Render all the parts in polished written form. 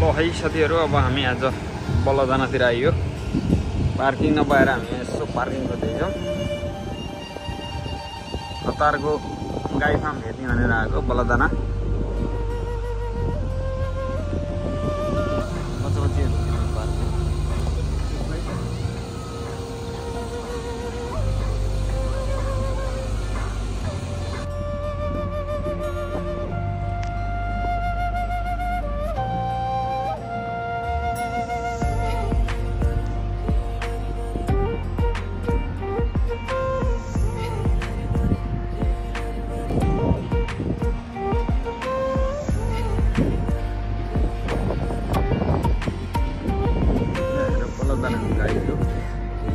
ल है साथीहरू, अब हामी आज बलदानातिर आइयो। पार्किङ नपाएर हामी यसो पार्किङ गर्दैछौँ। हतारको गाई फार्म हेर्ने भनेर आएको बलदाना।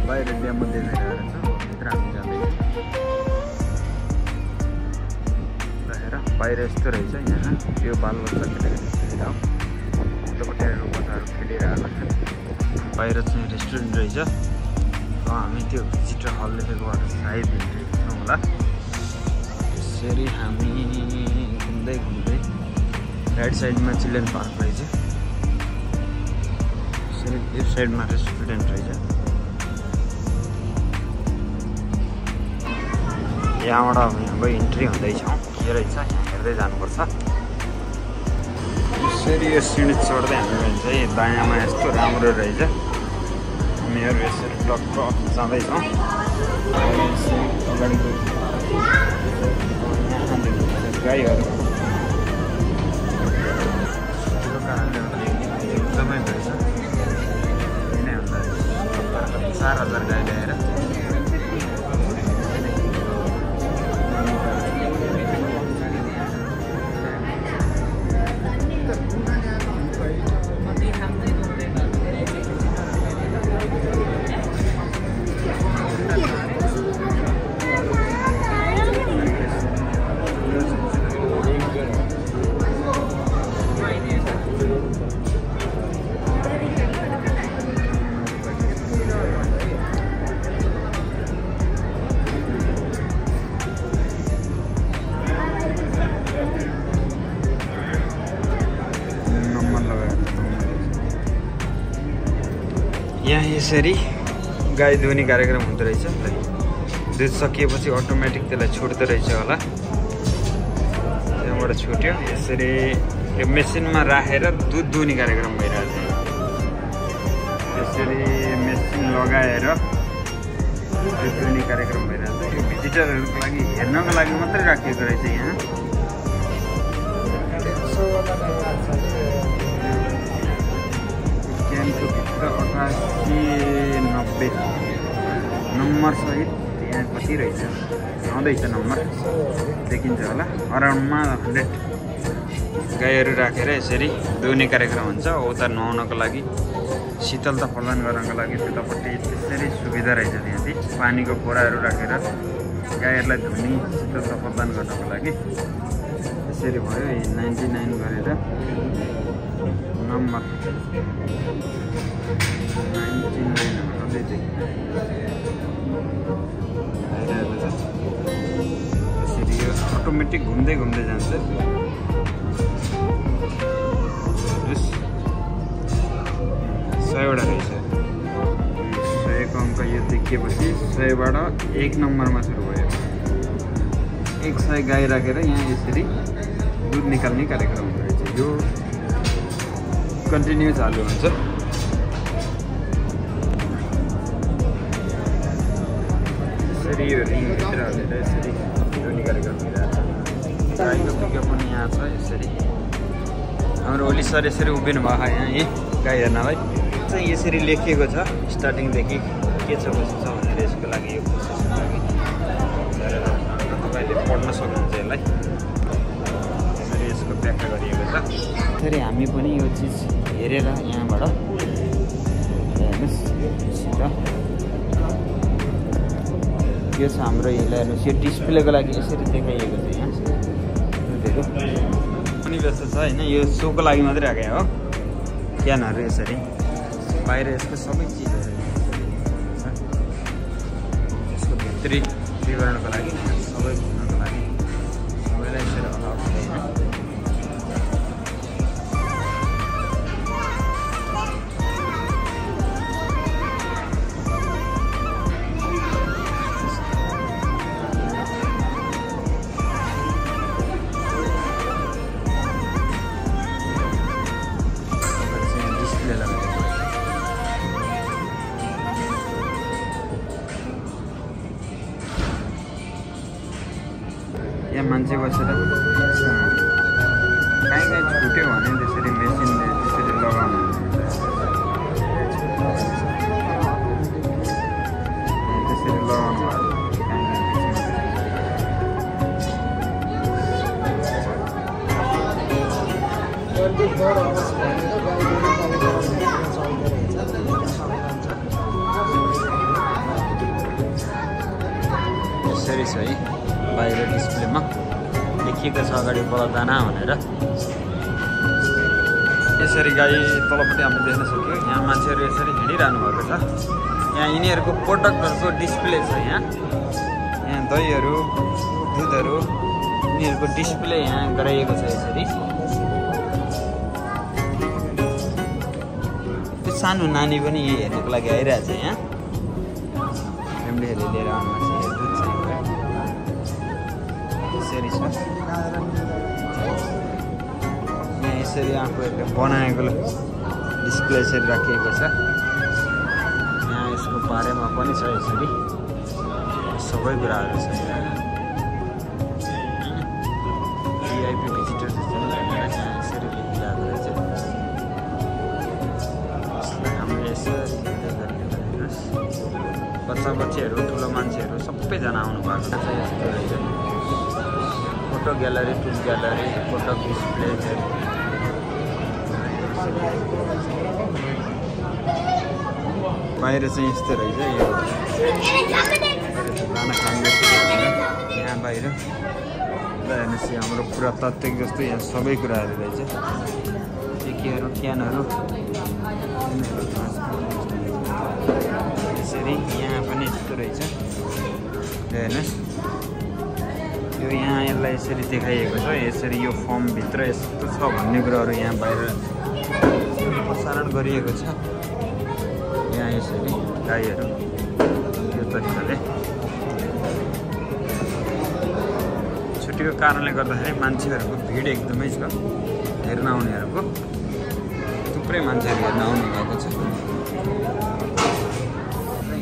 बाहिर ड्याममा देखाइरहेको छ, भित्र हामी जाँदैछौँ। हेर बाहिर यस्तो रहेछ, यहाँ त्यो बालबच्चा केटाकेटी खेलिरहेको, उतापट्टि बच्चाहरू खेलिरहेको छ। बाहिर चाहिँ रेस्टुरेन्ट रहेछ। हामी त्यो भिजिटर हल लेखेको भएर सायद इन्ट्री छौँ होला। त्यसरी हामी घुम्दै घुम्दै राइट साइडमा चिल्ड्रेन पार्क रहेछ, त्यसरी लेफ्ट साइडमा रेस्टुरेन्ट रहेछ। यहाँबाट अब इन्ट्री हुँदैछौँ। के रहेछ यहाँ हेर्दै जानुपर्छ। यसरी यो सिँढी चढ्दै हामी चाहिँ दायाँमा यस्तो राम्रो रहेछ। हामीहरू यसरी टक्क जाँदैछौँ। अगाडिको गाईहरू त्यो कारणले गर्दा एकदमै रहेछ। किन भन्दा 4,000 गाई ल्याएर यहाँ यसरी गाई दुहुने कार्यक्रम हुँदो रहेछ। दुध सकिएपछि अटोमेटिक त्यसलाई छुट्दो रहेछ होला। त्यहाँबाट छुट्यो, यसरी यो मेसिनमा राखेर दुध दुहुने कार्यक्रम भइरहेको छ। यसरी मेसिन लगाएर दुध दुहुने कार्यक्रम भइरहेको छ। यो भिजिटरहरूको लागि हेर्नको लागि मात्रै राखिएको रहेछ। यहाँ क्यानको भित्र 8890 नम्बर सहित यहाँ कति रहेछ आउँदैछ, नम्बर देखिन्छ होला। अराउन्डमा 100 गाईहरू राखेर यसरी दुहुने कार्यक्रम हुन्छ। उता नुहाउनको लागि, शीतलता प्रदान गर्नको लागि त्यतापट्टि त्यसरी सुविधा रहेछ। त्यहाँ चाहिँ पानीको फोराहरू राखेर गाईहरूलाई धुने, शीतलता प्रदान गर्नको लागि यसरी भयो। 99 गरेर नम्बर 99 आउँदै चाहिँ यसरी यो अटोमेटिक घुम्दै घुम्दै जान्छ। 100वटा रहेछ। 100को अङ्क यो देखिएपछि 100बाट 1 नम्बरमा सुरु भयो। 100 गाई राखेर यहाँ यसरी दुध निकाल्ने कार्यक्रम हुँदो रहेछ। यो कन्टिन्यू चालु हुन्छ। यसरी यो रिङभित्र हालेर यसरी दुहुने कार्यक्रम भइरहेको छ। गाईको पिकअप पनि यहाँ छ। यसरी हाम्रो ओली सर यसरी उभिनु भएको यहाँ यही गाई हेर्नलाई चाहिँ यसरी लेखिएको छ स्टार्टिङदेखि के छ कसो छ भनेर। यसको लागि यो प्रोसेसको लागि तपाईँले पढ्न सक्नुहुन्छ यसलाई। यसरी यसको व्याख्या गरिएको छ। फेरि हामी पनि यो चिज हेरेर यहाँबाट हेर्नुहोस् सिधा यो छ हाम्रो। यसलाई हेर्नुहोस्, यो डिस्प्लेको लागि यसरी देखाइएको छ। यहाँ दुधहरू पनि व्यस्त छ होइन, यो सोको लागि मात्रै राखेको हो। क्यानहरू यसरी बाहिर यसको सबै चिजहरू यसको भित्री विवरणको लागि सबै घुम्नको लागि सबैलाई यसरी अलाउड छैन। मान्छे बसेर कहीँ छुट्यो भने त्यसरी मेसिनले त्यसरी लगाउनु त्यसरी लगाउनु यसरी छ है बाहिर डिस्प्लेमा लेखिएको छ अगाडि बलदाना भनेर। यसरी गाई तलपट्टि हामीले देख्न सक्यो। यहाँ मान्छेहरू यसरी हिँडिरहनु भएको छ। यहाँ यिनीहरूको प्रोडक्टहरूको डिस्प्ले छ। यहाँ दहीहरू दुधहरू यिनीहरूको डिस्प्ले यहाँ गराइएको छ। यसरी त्यो सानो नानी पनि हेर्नुको लागि आइरहेछ। यहाँ फ्यामिलीहरूले लिएर आउनुभएको छ। दुध चाहिँ यसरी छ। यहाँ यसरी आफूहरूले बनाएको डिस्प्ले यसरी राखिएको छ। यहाँ यसको बारेमा पनि छ। यसरी सबै कुराहरू छ। भिआइपी भिजिटर यहाँ यसरी लेखिरहेको रहेछ। हामीले यसरी बच्चा बच्चीहरू ठुलो मान्छेहरू सबैजना आउनु भएको छ। यस्तो रहेछ photo gallery tool gallery photo display बाहिर चाहिँ यस्तो रहेछ। यो खाना खाने यहाँ बाहिर हेर्नुहोस् हाम्रो पुरातात्विक जस्तो यहाँ सबै कुराहरू रहेछ। केहरू क्यानहरू यसरी यहाँ पनि यस्तो रहेछ। हेर्नुहोस् यो यहाँ यसलाई यसरी देखाइएको छ। यसरी यो फर्मभित्र यस्तो छ भन्ने कुराहरू यहाँ बाहिर प्रसारण गरिएको छ। यहाँ यसरी गाईहरू यो तरिकाले छुट्टीको कारणले गर्दाखेरि मान्छेहरूको भिड एकदमै छ। हेर्न आउनेहरूको थुप्रै मान्छेहरू हेर्न आउनु भएको छ।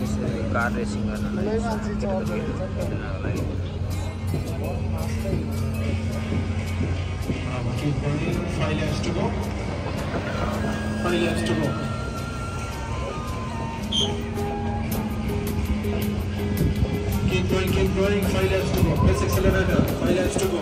यसरी कार रेसिङ गर्नलाई Keep burning, 5 laps to go. 5 laps to go. Keep going, 5 laps to go. Press accelerator, 5 laps to go.